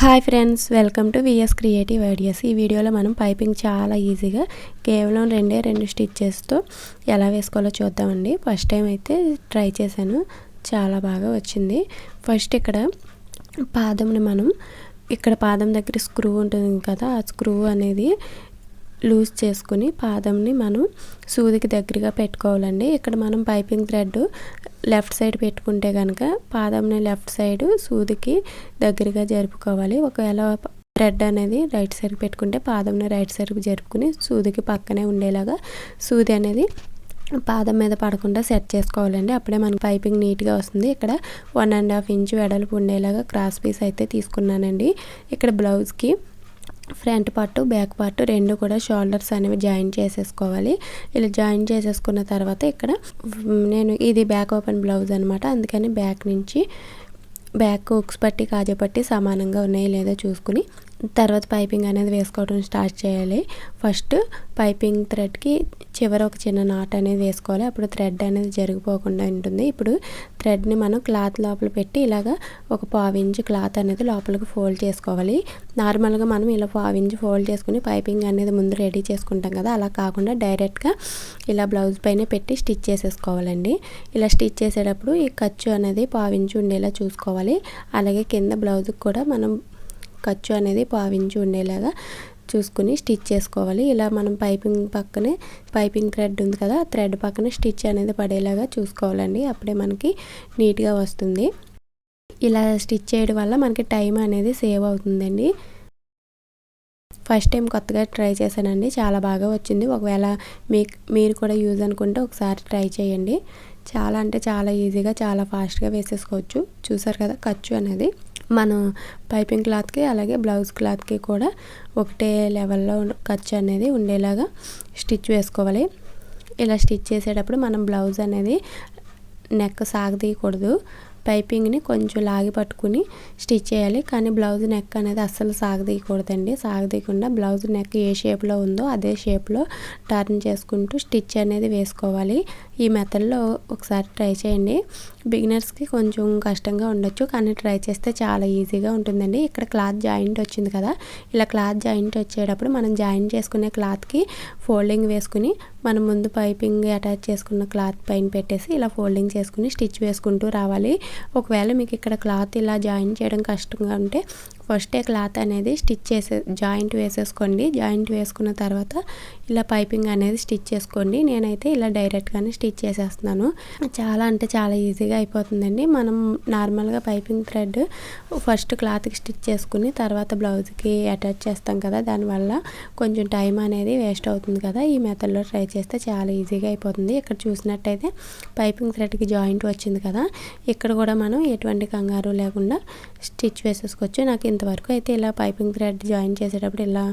Hi friends, welcome to VS creative ideas. ఈ వీడియోలో మనం పైపింగ్ చాలా ఈజీగా కేవలం రెండు స్టిచ్చెస్తో ఎలా వేసుకోవాలో చూద్దామండి. ఫస్ట్ టైం అయితే ట్రై చేశాను, చాలా బాగా వచ్చింది. ఫస్ట్ ఇక్కడ పాదం దగ్గర స్క్రూ ఉంటుంది కదా, ఆ స్క్రూ అనేది లూజ్ చేసుకుని పాదంని మనం సూదికి దగ్గరగా పెట్టుకోవాలండి. ఇక్కడ మనం పైపింగ్ థ్రెడ్ లెఫ్ట్ సైడ్ పెట్టుకుంటే కనుక పాదంని లెఫ్ట్ సైడ్ సూదికి దగ్గరగా జరుపుకోవాలి. ఒకవేళ థ్రెడ్ అనేది రైట్ సైడ్ పెట్టుకుంటే పాదంని రైట్ సైడ్కి జరుపుకుని సూదికి పక్కనే ఉండేలాగా సూది అనేది పాదం మీద పడకుండా సెట్ చేసుకోవాలండి. అప్పుడే మనకి పైపింగ్ నీట్గా వస్తుంది. ఇక్కడ 1.5 ఇంచ్ వెడల్పు ఉండేలాగా క్రాస్ పీస్ అయితే తీసుకున్నానండి. ఇక్కడ బ్లౌజ్కి ఫ్రంట్ పార్ట్ బ్యాక్ పార్ట్ రెండు కూడా షోల్డర్స్ అనేవి జాయిన్ చేసేసుకోవాలి. ఇలా జాయిన్ చేసేసుకున్న తర్వాత ఇక్కడ ఇది బ్యాక్ ఓపెన్ బ్లౌజ్ అనమాట. అందుకని బ్యాక్ హుక్స్ పట్టి కాజా పట్టి సమానంగా ఉన్నాయో లేదో చూసుకుని తర్వాత పైపింగ్ అనేది వేసుకోవడం స్టార్ట్ చేయాలి. ఫస్ట్ పైపింగ్ థ్రెడ్కి చివర ఒక చిన్న నాట్ అనేది వేసుకోవాలి. అప్పుడు థ్రెడ్ అనేది జరిగిపోకుండా ఉంటుంది. ఇప్పుడు థ్రెడ్ని మనం క్లాత్ లోపల పెట్టి ఇలాగా ఒక 1/4 ఇంచ్ క్లాత్ అనేది లోపలికి ఫోల్డ్ చేసుకోవాలి. నార్మల్గా మనం ఇలా 1/4 ఇంచ్ ఫోల్డ్ చేసుకుని పైపింగ్ అనేది ముందు రెడీ చేసుకుంటాం కదా, అలా కాకుండా డైరెక్ట్గా ఇలా బ్లౌజ్ పైన పెట్టి స్టిచ్ చేసేసుకోవాలండి. ఇలా స్టిచ్ చేసేటప్పుడు ఈ ఖర్చు అనేది 1/4 ఇంచ్ ఉండేలా చూసుకోవాలి. అలాగే కింద బ్లౌజ్కి కూడా మనం ఖర్చు అనేది 1/4 ఇంచ్ ఉండేలాగా చూసుకుని స్టిచ్ చేసుకోవాలి. ఇలా మనం పైపింగ్ థ్రెడ్ ఉంది కదా, థ్రెడ్ పక్కన స్టిచ్ అనేది పడేలాగా చూసుకోవాలండి. అప్పుడే మనకి నీట్గా వస్తుంది. ఇలా స్టిచ్ చేయడం వల్ల మనకి టైం అనేది సేవ్ అవుతుందండి. ఫస్ట్ టైం కొత్తగా ట్రై చేశానండి, చాలా బాగా వచ్చింది. ఒకవేళ మీరు కూడా యూజ్ అనుకుంటే ఒకసారి ట్రై చేయండి. చాలా అంటే చాలా ఈజీగా చాలా ఫాస్ట్గా వేసేసుకోవచ్చు. చూసారు కదా, ఖర్చు అనేది మనం పైపింగ్ క్లాత్కి అలాగే బ్లౌజ్ క్లాత్కి కూడా ఒకటే లెవెల్లో ఖర్చు అనేది ఉండేలాగా స్టిచ్ వేసుకోవాలి. ఇలా స్టిచ్ చేసేటప్పుడు మనం బ్లౌజ్ అనేది నెక్ సాగదీయకూడదు. పైపింగ్ని కొంచెం లాగి పట్టుకుని స్టిచ్ చేయాలి. కానీ బ్లౌజ్ నెక్ అనేది అస్సలు సాగదీయకూడదండి. సాగదీయకుండా బ్లౌజ్ నెక్ ఏ షేప్లో ఉందో అదే షేప్లో టర్న్ చేసుకుంటూ స్టిచ్ అనేది వేసుకోవాలి. ఈ మెథడ్లో ఒకసారి ట్రై చేయండి. బిగినర్స్కి కొంచెం కష్టంగా ఉండొచ్చు, కానీ ట్రై చేస్తే చాలా ఈజీగా ఉంటుందండి. ఇక్కడ క్లాత్ జాయింట్ వచ్చింది కదా, ఇలా క్లాత్ జాయింట్ వచ్చేటప్పుడు మనం జాయింట్ చేసుకునే క్లాత్కి ఫోల్డింగ్ వేసుకుని మనం ముందు పైపింగ్ అటాచ్ చేసుకున్న క్లాత్ పైన పెట్టేసి ఇలా ఫోల్డింగ్ చేసుకుని స్టిచ్ వేసుకుంటూ రావాలి. ఒకవేళ మీకు ఇక్కడ క్లాత్ ఇలా జాయిన్ చేయడం కష్టంగా ఉంటే ఫస్టే క్లాత్ అనేది జాయింట్ వేసేసుకోండి. జాయింట్ వేసుకున్న తర్వాత ఇలా పైపింగ్ అనేది స్టిచ్ చేసుకోండి. నేనైతే ఇలా డైరెక్ట్గానే స్టిచ్ చేసేస్తున్నాను. చాలా అంటే చాలా ఈజీగా అయిపోతుందండి. మనం నార్మల్గా పైపింగ్ థ్రెడ్ ఫస్ట్ క్లాత్కి స్టిచ్ చేసుకుని తర్వాత బ్లౌజ్కి అటాచ్ చేస్తాం కదా, దానివల్ల కొంచెం టైం అనేది వేస్ట్ అవుతుంది కదా. ఈ మెథడ్లో ట్రై చేస్తే చాలా ఈజీగా అయిపోతుంది. ఇక్కడ చూసినట్టయితే పైపింగ్ థ్రెడ్కి జాయింట్ వచ్చింది కదా, ఇక్కడ కూడా మనం ఎటువంటి కంగారు లేకుండా స్టిచ్ వేసేసుకోవచ్చు. నాకు ఇంతవరకు అయితే ఇలా పైపింగ్ థ్రెడ్ జాయిన్ చేసేటప్పుడు ఇలా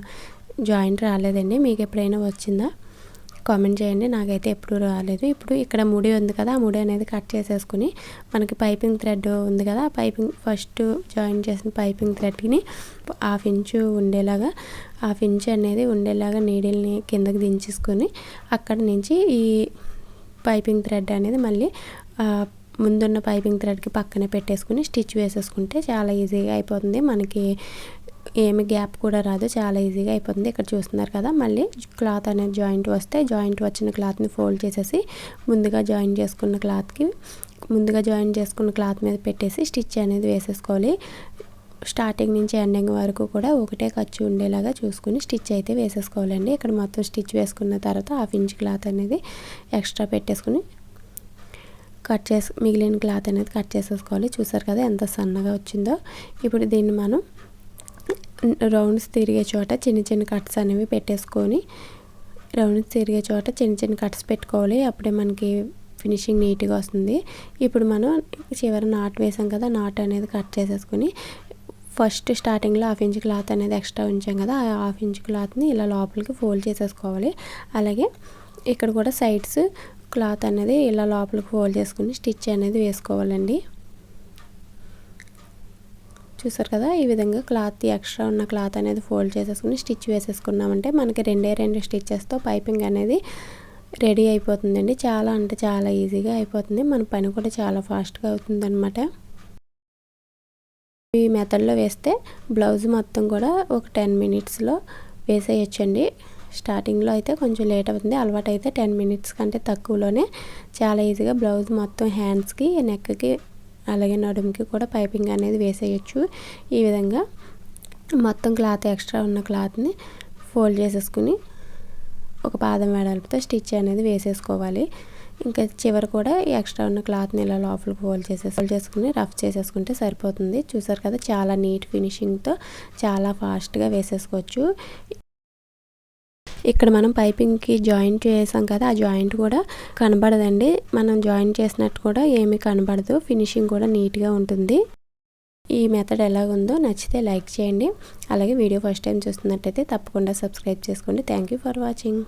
జాయింట్ రాలేదండి. మీకు ఎప్పుడైనా వచ్చిందా కామెంట్ చేయండి. నాకైతే ఎప్పుడు రాలేదు. ఇప్పుడు ఇక్కడ ముడి ఉంది కదా, ఆ ముడి అనేది కట్ చేసేసుకుని మనకి పైపింగ్ థ్రెడ్ ఉంది కదా, ఆ పైపింగ్ ఫస్ట్ జాయిన్ చేసిన పైపింగ్ థ్రెడ్ని 1/2 ఇంచు ఉండేలాగా 1/2 ఇంచ్ అనేది ఉండేలాగా నీడిల్ని కిందకి దించేసుకొని అక్కడ నుంచి ఈ పైపింగ్ థ్రెడ్ అనేది మళ్ళీ ముందున్న పైపింగ్ థ్రెడ్కి పక్కనే పెట్టేసుకుని స్టిచ్ వేసేసుకుంటే చాలా ఈజీగా అయిపోతుంది. మనకి ఏమి గ్యాప్ కూడా రాదు, చాలా ఈజీగా అయిపోతుంది. ఇక్కడ చూస్తున్నారు కదా, మళ్ళీ క్లాత్ అనేది జాయింట్ వస్తే జాయింట్ వచ్చిన క్లాత్ని ఫోల్డ్ చేసేసి ముందుగా జాయిన్ చేసుకున్న క్లాత్ మీద పెట్టేసి స్టిచ్ అనేది వేసేసుకోవాలి. స్టార్టింగ్ నుంచి ఎండింగ్ వరకు కూడా ఒకటే ఖర్చు ఉండేలాగా చూసుకుని స్టిచ్ అయితే వేసేసుకోవాలండి. ఇక్కడ మొత్తం స్టిచ్ వేసుకున్న తర్వాత 1/2 ఇంచ్ క్లాత్ అనేది ఎక్స్ట్రా పెట్టేసుకుని మిగిలిన క్లాత్ అనేది కట్ చేసేసుకోవాలి. చూసారు కదా ఎంత సన్నగా వచ్చిందో. ఇప్పుడు దీన్ని మనం రౌండ్స్ తిరిగే చోట చిన్న చిన్న కట్స్ అనేవి పెట్టేసుకొని చిన్న కట్స్ పెట్టుకోవాలి. అప్పుడే మనకి ఫినిషింగ్ నీట్గా వస్తుంది. ఇప్పుడు మనం చివరి నాట్ వేసాం కదా, నాట్ అనేది కట్ చేసేసుకొని ఫస్ట్ స్టార్టింగ్లో 1/2 ఇంచ్ క్లాత్ అనేది ఎక్స్ట్రా ఉంచాం కదా, ఆ 1/2 ఇంచ్ క్లాత్ని ఇలా లోపలికి ఫోల్డ్ చేసేసుకోవాలి. అలాగే ఇక్కడ కూడా సైడ్స్ క్లాత్ అనేది ఇలా లోపలికి ఫోల్డ్ చేసుకుని స్టిచ్ అనేది వేసుకోవాలండి. చూసారు కదా, ఈ విధంగా ఎక్స్ట్రా ఉన్న క్లాత్ అనేది ఫోల్డ్ చేసేసుకుని స్టిచ్ వేసేసుకున్నామంటే మనకి 2 స్టిచ్చెస్తో పైపింగ్ అనేది రెడీ అయిపోతుందండి. చాలా అంటే చాలా ఈజీగా అయిపోతుంది. మన పని కూడా చాలా ఫాస్ట్గా అవుతుంది అన్నమాట. ఈ మెథడ్లో వేస్తే బ్లౌజ్ మొత్తం కూడా ఒక 10 మినిట్స్లో వేసేయచ్చండి. స్టార్టింగ్లో అయితే కొంచెం లేట్ అవుతుంది, అలవాటు అయితే 10 మినిట్స్ కంటే తక్కువలోనే చాలా ఈజీగా బ్లౌజ్ మొత్తం హ్యాండ్స్కి, నెక్కి, అలాగే నడుముకి కూడా పైపింగ్ అనేది వేసేయచ్చు. ఈ విధంగా మొత్తం క్లాత్ ఎక్స్ట్రా ఉన్న క్లాత్ని ఫోల్డ్ చేసేసుకుని ఒక పాదం వెడల్పుతో స్టిచ్ అనేది వేసేసుకోవాలి. ఇంకా చివరి కూడా ఎక్స్ట్రా ఉన్న క్లాత్ని ఇలా లోపలికి ఫోల్డ్ చేసుకుని రఫ్ చేసేసుకుంటే సరిపోతుంది. చూసారు కదా, చాలా నీట్ ఫినిషింగ్తో చాలా ఫాస్ట్గా వేసేసుకోవచ్చు. ఇక్కడ మనం పైపింగ్కి జాయింట్ చేసాం కదా, ఆ జాయింట్ కూడా కనబడదండి. మనం జాయింట్ చేసినట్టు కూడా ఏమీ కనబడదు. ఫినిషింగ్ కూడా నీట్గా ఉంటుంది. ఈ మెథడ్ ఎలాగుందో నచ్చితే లైక్ చేయండి. అలాగే వీడియో ఫస్ట్ టైం చూస్తున్నట్టయితే తప్పకుండా సబ్స్క్రైబ్ చేసుకోండి. Thank you for watching.